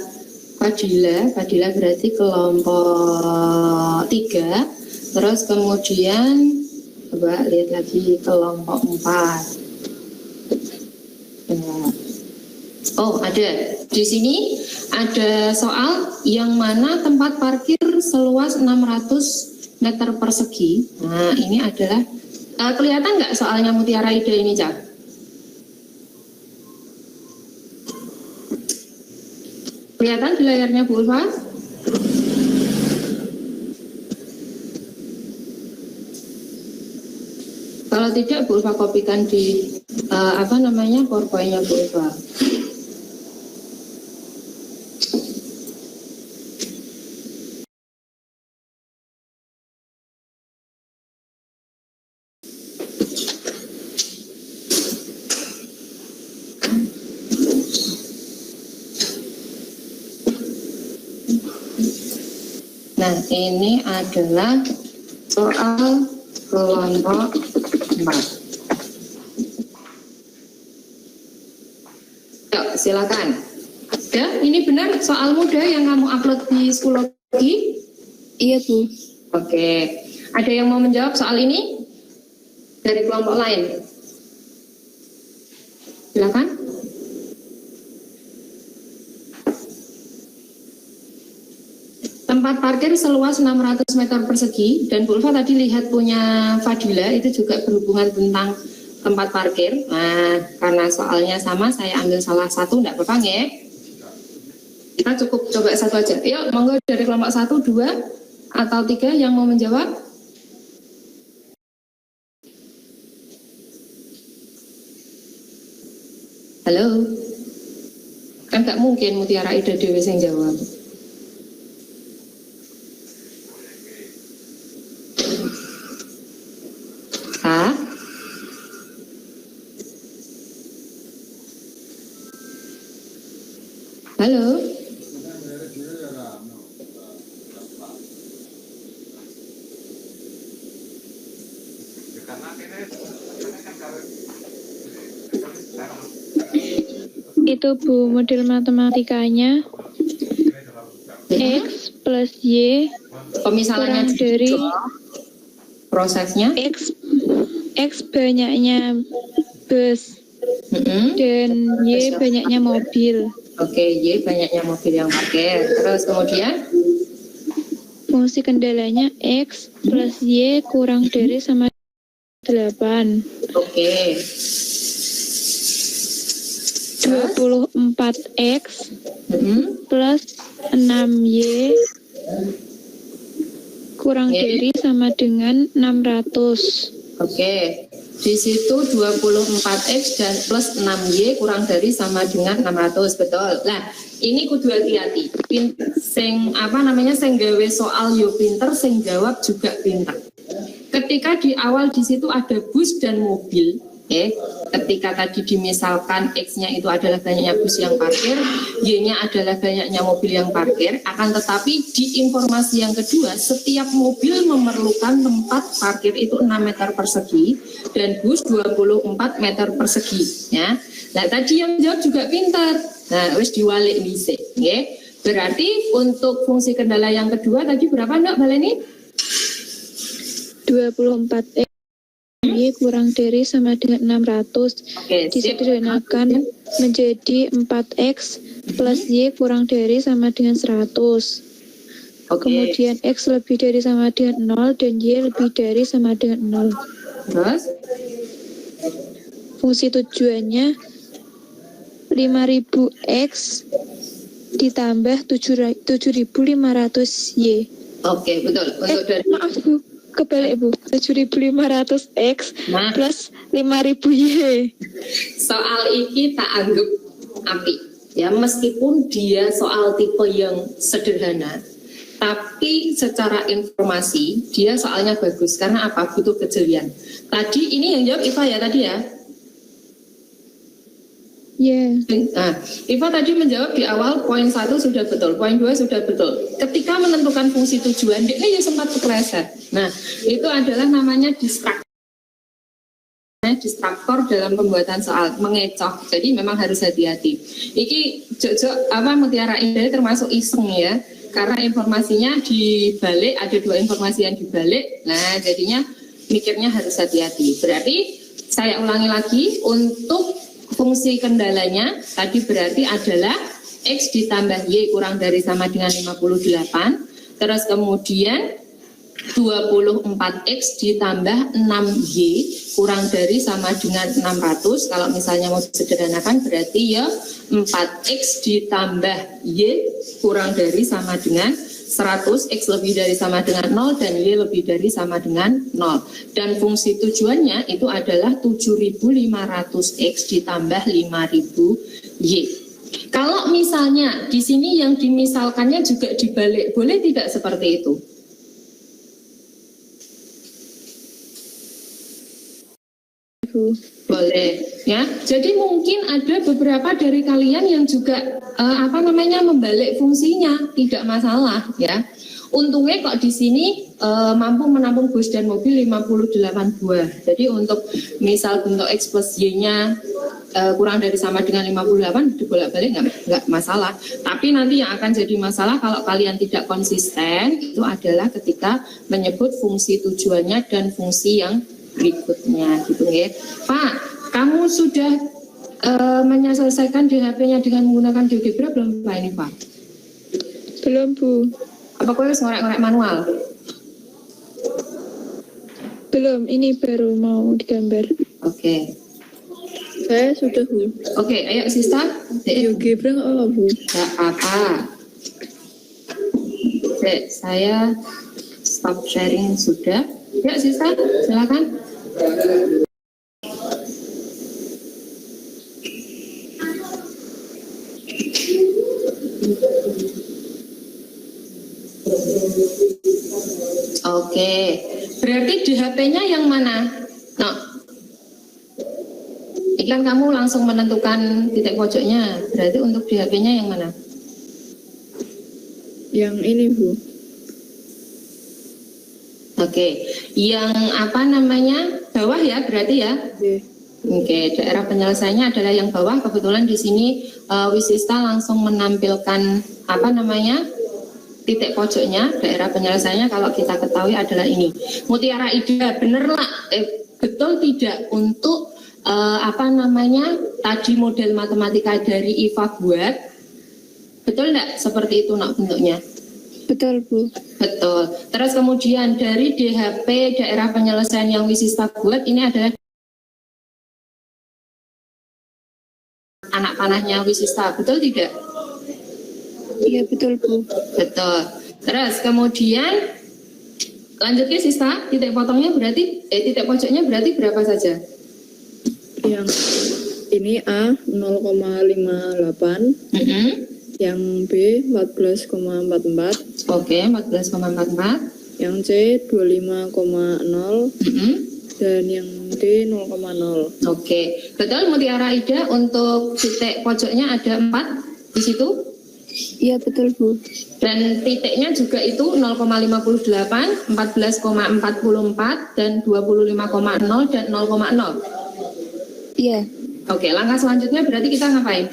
Fadila berarti kelompok 3, terus kemudian coba lihat lagi kelompok 4. Oh ada, di sini ada soal yang mana tempat parkir seluas 600 meter persegi. Nah ini adalah, kelihatan nggak soalnya Mutiara Ida ini Cak? Kelihatan di layarnya Bu Ulfa? Kalau tidak Bu Ulfa kopikan di PowerPoint-nya Bu Ulfa. Nah, ini adalah soal kelompok 4. Yuk, silakan. Ya, ini benar soal mudah yang kamu upload di Schoology? Iya, Bu. Oke. Ada yang mau menjawab soal ini? Dari kelompok lain? Silakan. Tempat parkir seluas 600 meter persegi, dan Bu Ulfa tadi lihat punya Fadila, itu juga berhubungan tentang tempat parkir. Nah, karena soalnya sama, saya ambil salah satu, enggak apa-apa ya. Kita cukup coba satu aja. Yuk, monggo dari kelompok 1, 2, atau 3 yang mau menjawab. Halo? Kan nggak mungkin Mutiara Ida Dewi yang jawab. Hah? Halo? Itu Bu, model matematikanya X plus Y Pemisalannya kurang dari prosesnya. X banyaknya bus dan Y banyaknya mobil. Oke, Y banyaknya mobil yang parkir. Terus kemudian Fungsi kendalanya X plus Y kurang dari sama 8. oke. 24X plus 6Y kurang dari sama dengan 600. Oke. Di situ 24X dan plus 6Y kurang dari sama dengan 600, betul. Nah, ini kudu hati-hati. Sing gawe soal yo pinter, sing jawab juga pinter. Ketika di awal di situ ada bus dan mobil, ketika tadi dimisalkan X-nya itu adalah banyaknya bus yang parkir, Y-nya adalah banyaknya mobil yang parkir, akan tetapi di informasi yang kedua, setiap mobil memerlukan tempat parkir itu 6 meter persegi dan bus 24 meter persegi. Ya. Nah, tadi yang jawab juga pintar. Nah, wis diwalik dhisik, nggih. Berarti untuk fungsi kendala yang kedua tadi berapa, Mbak Baleni? 24X Y kurang dari sama dengan 600. Oke, disederhanakan menjadi 4X plus Y kurang dari sama dengan 100. Oke. Kemudian X lebih dari sama dengan 0 dan Y lebih dari sama dengan 0. Terus? Fungsi tujuannya 5000X ditambah 7500Y. Oke, betul. Untuk dari Maaf Bu, kebalik Bu, 7500X Nah. plus 5000Y. soal ini tak anggap api. Ya, meskipun dia soal tipe yang sederhana, tapi secara informasi dia soalnya bagus. Karena apa? Butuh kejelian. Tadi ini yang jawab Iva ya tadi ya? Ya. Nah, Iva tadi menjawab di awal poin 1 sudah betul, poin 2 sudah betul. Ketika menentukan fungsi tujuan, dia ya sempat kepleset. Nah, itu adalah namanya distraktor dalam pembuatan soal, mengecoh. Jadi memang harus hati-hati. Iki Mutiara Indah termasuk iseng ya, karena informasinya dibalik, ada 2 informasi yang dibalik. Nah, jadinya mikirnya harus hati-hati. Berarti saya ulangi lagi, untuk fungsi kendalanya tadi berarti adalah X ditambah Y kurang dari sama dengan 58. Terus kemudian 24X ditambah 6Y kurang dari sama dengan 600. Kalau misalnya mau disederhanakan berarti ya 4X ditambah Y kurang dari sama dengan 100, X lebih dari sama dengan 0 dan Y lebih dari sama dengan 0. Dan fungsi tujuannya itu adalah 7500X ditambah 5000Y. Kalau misalnya di sini yang dimisalkannya juga dibalik, boleh tidak seperti itu? Boleh ya. Jadi mungkin ada beberapa dari kalian yang juga membalik fungsinya, tidak masalah ya. Untungnya kok di sini mampu menampung bus dan mobil 58 buah. Jadi untuk misal bentuk X plus Y-nya kurang dari sama dengan 58 dibolak-balik nggak masalah. Tapi nanti yang akan jadi masalah kalau kalian tidak konsisten itu adalah ketika menyebut fungsi tujuannya dan fungsi yang berikutnya gitu ya. Pak, kamu sudah menyelesaikan DHP-nya dengan menggunakan GeoGebra belum Pak ini Pak? Belum, Bu. Apa kau harus ngorek-ngorek manual? Belum, ini baru mau digambar. Oke. Saya sudah, Bu. Oke, ayo Sista. GeoGebra nggak apa, Bu? Gak apa-apa. Oke, saya stop sharing sudah. Ya, Sista, silakan. Oke, berarti DHP-nya yang mana? Nah, ikan kamu langsung menentukan titik pojoknya. Berarti untuk DHP-nya yang mana? Yang ini, Bu. Oke, yang apa namanya? Bawah ya, berarti ya? Oke, daerah penyelesaiannya adalah yang bawah. Kebetulan di sini Wisista langsung menampilkan apa namanya? Titik pojoknya, daerah penyelesaiannya kalau kita ketahui adalah ini. Mutiara Ida, bener lah, betul tidak untuk apa namanya tadi model matematika dari IFA buat, betul enggak seperti itu nak bentuknya? Betul, Bu. Betul. Terus kemudian dari DHP daerah penyelesaian yang Wisista buat ini adalah anak panahnya Wisista, betul tidak? Iya, betul, Bu. Betul. Terus kemudian lanjutnya Sista, titik potongnya berarti titik pojoknya berarti berapa saja? Yang ini A 0,58, yang B 14,44, Oke, 14,44. yang C 25,0, dan yang D 0,0. Oke, betul Mutiara Ida untuk titik pojoknya ada 4 di situ. Iya, betul, Bu. Dan titiknya juga itu 0,58, 14,44, dan 25,0 dan 0,0. Iya. Oke, langkah selanjutnya berarti kita ngapain?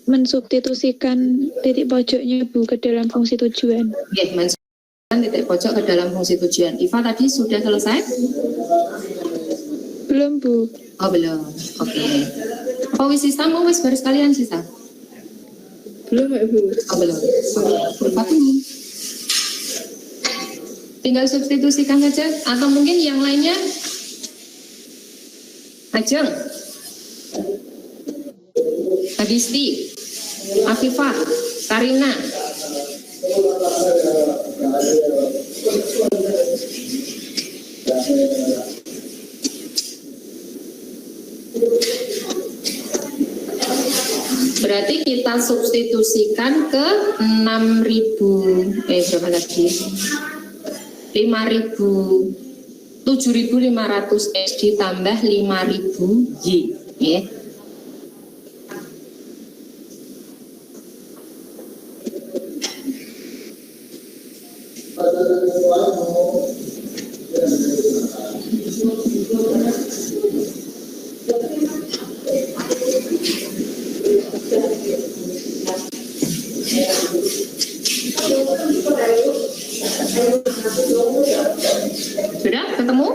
Mensubstitusikan titik pojoknya, Bu, ke dalam fungsi tujuan. Oke, masukkan titik pojok ke dalam fungsi tujuan. Iva tadi sudah selesai? Belum, Bu. Oh, belum. Oke. Apa Wisista mau wis baris kalian Sista? Belum ya, Bu? Oh, belum. Iva ini. Tinggal substitusikan saja atau mungkin yang lainnya Ajeng, Adisti, Afifah, Karina. Berarti kita substitusikan ke 6.000 berapa tadi? 7.500 X ditambah 5.000 Y ya. Sudah ketemu?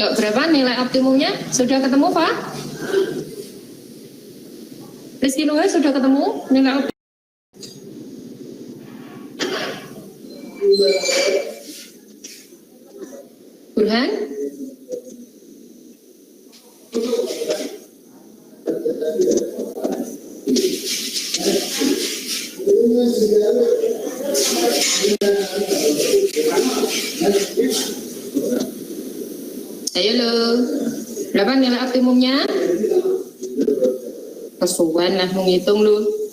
Yuk, berapa nilai optimumnya? Sudah ketemu, Pak? Rizky Nuh sudah ketemu nilai optimum? Johan? Ayo lo, berapa nilai optimumnya? Kesuwen lah menghitung lu.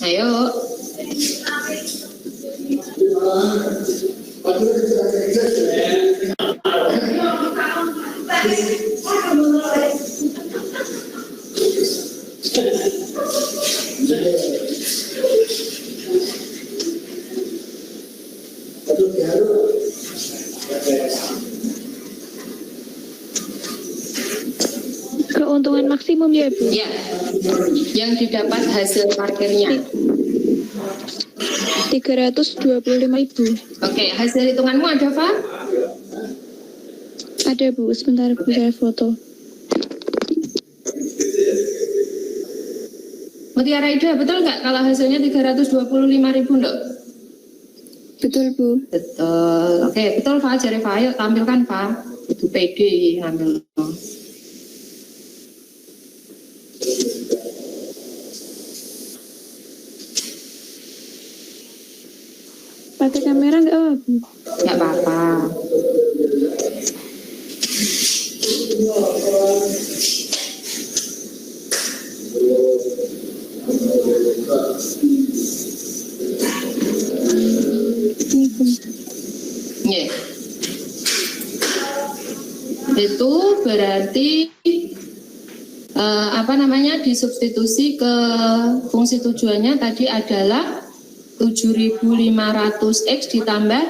Ayo. Keuntungan maksimum ya Bu? Ya, yang didapat hasil parkirnya. 325.000. Oke, hasil hitunganmu ada, Pak? Ada Bu, sebentar Bu saya foto. Mutiara Ida, betul nggak kalau hasilnya 325.000, Ndok? Betul, Bu. Betul. Oke, betul, Pak. Jari Pak, ayo tampilkan, Pak. Itu PD ngambil. Pakai kamera nggak apa Bu? Nggak apa-apa. Ini Bu. Iya. Itu berarti disubstitusi ke fungsi tujuannya tadi adalah 7.500x ditambah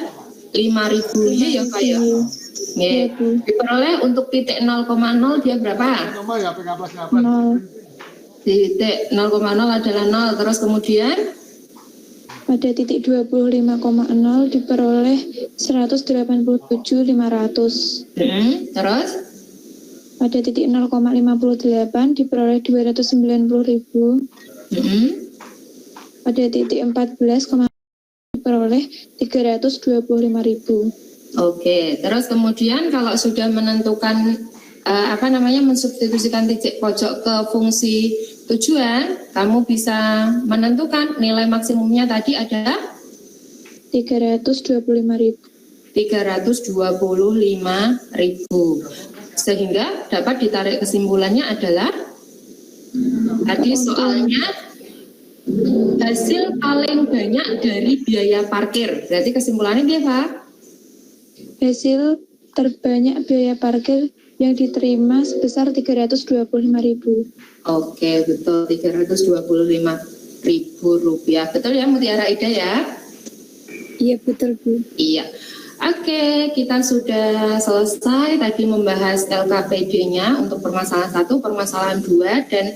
5.000 ya Pak ya. Nggih. Diperoleh untuk titik 0,0 dia berapa? 0. Titik 0,0 adalah 0. Terus kemudian Pada titik 25,0 diperoleh 187.500. Terus Pada titik 0,58 diperoleh 290.000. Pada titik 14, diperoleh 325.000. Oke, terus kemudian kalau sudah menentukan mensubstitusikan titik pojok ke fungsi tujuan, kamu bisa menentukan nilai maksimumnya tadi adalah 325.000. 325.000. Sehingga dapat ditarik kesimpulannya adalah tadi soalnya hasil paling banyak dari biaya parkir. Berarti kesimpulannya dia Pak? Hasil terbanyak biaya parkir yang diterima sebesar 325.000. Oke, betul, 325.000 rupiah. Betul ya Mutiara Ida ya? Iya, betul, Bu. Iya. Oke, kita sudah selesai tadi membahas LKPD-nya untuk permasalahan 1, permasalahan 2, dan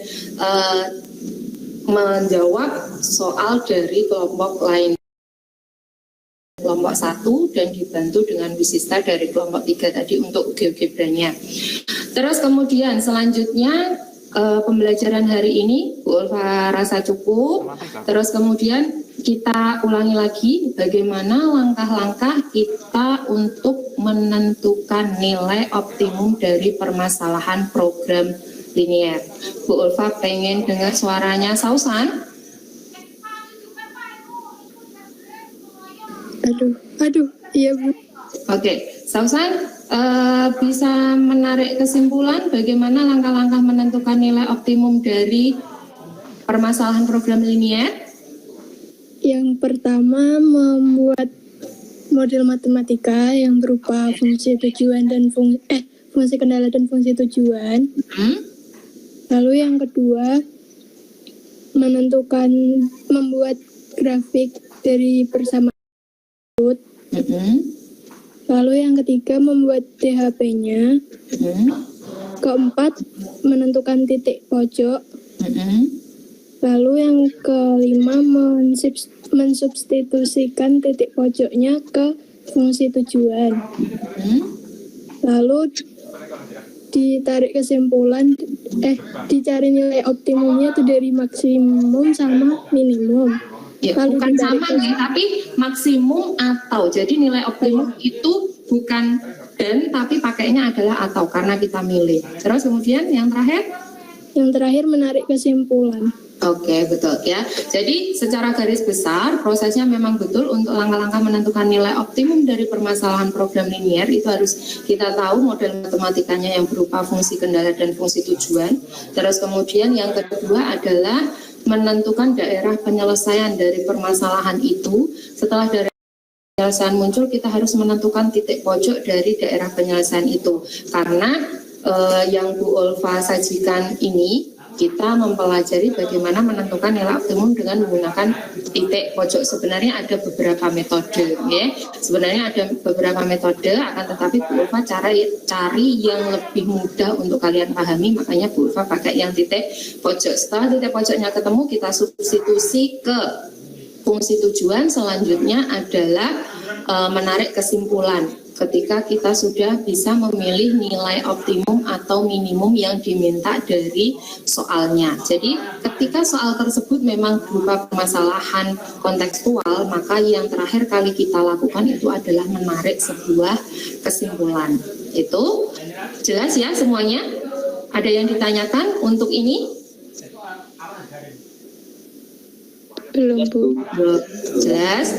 menjawab soal dari kelompok lain. Kelompok 1 dan dibantu dengan wisista dari kelompok 3 tadi untuk GeoGebra-nya. Terus kemudian selanjutnya pembelajaran hari ini Bu Ulfa rasa cukup. Terus kemudian kita ulangi lagi bagaimana langkah-langkah kita untuk menentukan nilai optimum dari permasalahan program linier. Bu Ulfa pengen dengar suaranya Sausan. Aduh, iya, Bu. Oke, Sausan bisa menarik kesimpulan bagaimana langkah-langkah menentukan nilai optimum dari permasalahan program linier? Yang pertama, membuat model matematika yang berupa fungsi tujuan dan fungsi kendala dan fungsi tujuan. Lalu yang kedua, membuat grafik dari persamaan. Lalu yang ketiga, membuat DHP-nya. Keempat, menentukan titik pojok. Lalu yang kelima, mensubstitusikan titik pojoknya ke fungsi tujuan. Lalu ditarik kesimpulan, dicari nilai optimumnya itu dari maksimum sama minimum. Ya, Lalu bukan ditarik sama nih, tapi maksimum atau. Jadi nilai optimum itu bukan dan, tapi pakainya adalah atau karena kita milih. Terus kemudian yang terakhir? Yang terakhir menarik kesimpulan. Oke, betul ya. Jadi secara garis besar prosesnya memang betul untuk langkah-langkah menentukan nilai optimum dari permasalahan program linier itu harus kita tahu model matematikanya yang berupa fungsi kendala dan fungsi tujuan. Terus kemudian yang kedua adalah menentukan daerah penyelesaian dari permasalahan itu. Setelah dari penyelesaian muncul, kita harus menentukan titik pojok dari daerah penyelesaian itu. Karena yang Bu Ulfa sajikan ini, kita mempelajari bagaimana menentukan nilai optimum dengan menggunakan titik pojok. Sebenarnya ada beberapa metode, ya. Sebenarnya ada beberapa metode, akan tetapi Bu Ulfa cari yang lebih mudah untuk kalian pahami, makanya Bu Ulfa pakai yang titik pojok. Setelah titik pojoknya ketemu, kita substitusi ke fungsi tujuan. Selanjutnya adalah menarik kesimpulan. Ketika kita sudah bisa memilih nilai optimum atau minimum yang diminta dari soalnya. Jadi ketika soal tersebut memang berupa permasalahan kontekstual, maka yang terakhir kali kita lakukan itu adalah menarik sebuah kesimpulan. Itu jelas ya semuanya? Ada yang ditanyakan untuk ini? Belum, Bu. Belum. Jelas?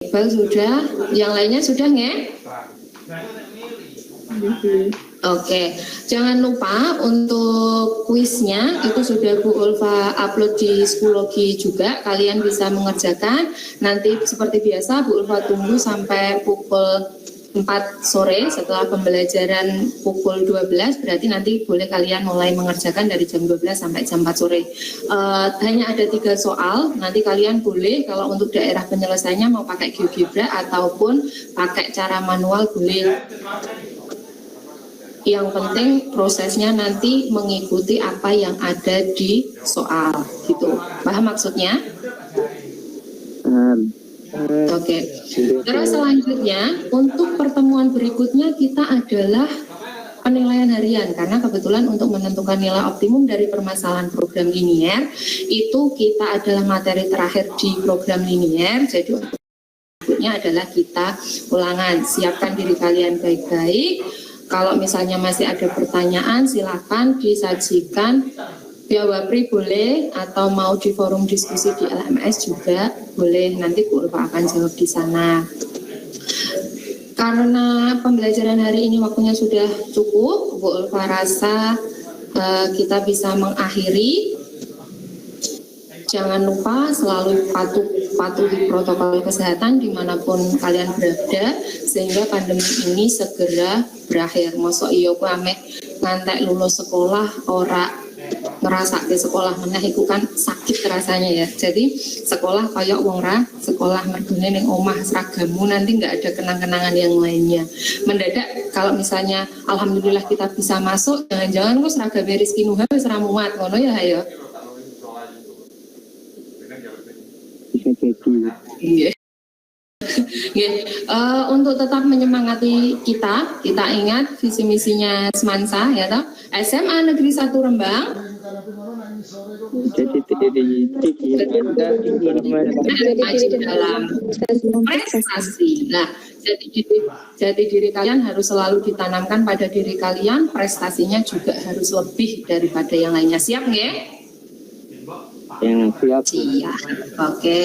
Iqbal sudah, yang lainnya sudah nggak? Oke, jangan lupa untuk kuisnya itu sudah Bu Ulfa upload di Schoology juga, kalian bisa mengerjakan. Nanti seperti biasa Bu Ulfa tunggu sampai pukul 4 sore setelah pembelajaran pukul 12, berarti nanti boleh kalian mulai mengerjakan dari jam 12 sampai jam 4 sore. Hanya ada 3 soal, nanti kalian boleh kalau untuk daerah penyelesaiannya mau pakai GeoGebra ataupun pakai cara manual boleh. Yang penting prosesnya nanti mengikuti apa yang ada di soal, gitu. Paham maksudnya? Oke. Terus selanjutnya untuk pertemuan berikutnya kita adalah penilaian harian, karena kebetulan untuk menentukan nilai optimum dari permasalahan program linier itu kita adalah materi terakhir di program linier. Jadi berikutnya adalah kita ulangan. Siapkan diri kalian baik-baik. Kalau misalnya masih ada pertanyaan silakan disajikan via Wapri boleh, atau mau di forum diskusi di LMS juga boleh, nanti Bu Ulfa akan jawab di sana. Karena pembelajaran hari ini waktunya sudah cukup, Bu Ulfa rasa kita bisa mengakhiri. Jangan lupa selalu patuhi protokol kesehatan dimanapun kalian berada, sehingga pandemi ini segera berakhir. Mosok iya ku ameh ngantek lulus sekolah ora ngerasa di sekolah meneh iku kan sakit rasanya ya. Jadi sekolah kayak wong ra sekolah mergune ning omah seragammu, nanti nggak ada kenang-kenangan yang lainnya. Mendadak kalau misalnya alhamdulillah kita bisa masuk, jangan-jangan kok seragam Rizky Nuha wis ra muat ngono ya ayo. Bisa jadi. Iya. Untuk tetap menyemangati kita ingat visi misinya Semansa ya toh. SMA Negeri 1 Rembang dalam prestasi. Nah, jati diri kalian harus selalu ditanamkan pada diri kalian, prestasinya juga harus lebih daripada yang lainnya. Siap nggih? Yang siap. Iya, oke.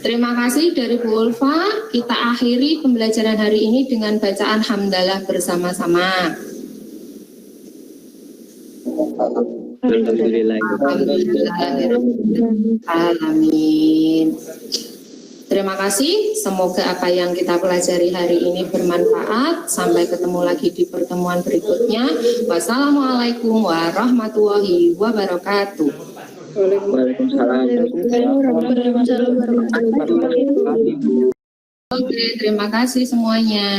Terima kasih dari Bu Ulfa. Kita akhiri pembelajaran hari ini dengan bacaan hamdalah bersama-sama. Amin. Terima kasih. Semoga apa yang kita pelajari hari ini bermanfaat. Sampai ketemu lagi di pertemuan berikutnya. Wassalamualaikum warahmatullahi wabarakatuh. Waalaikumsalam. Oke, terima kasih semuanya.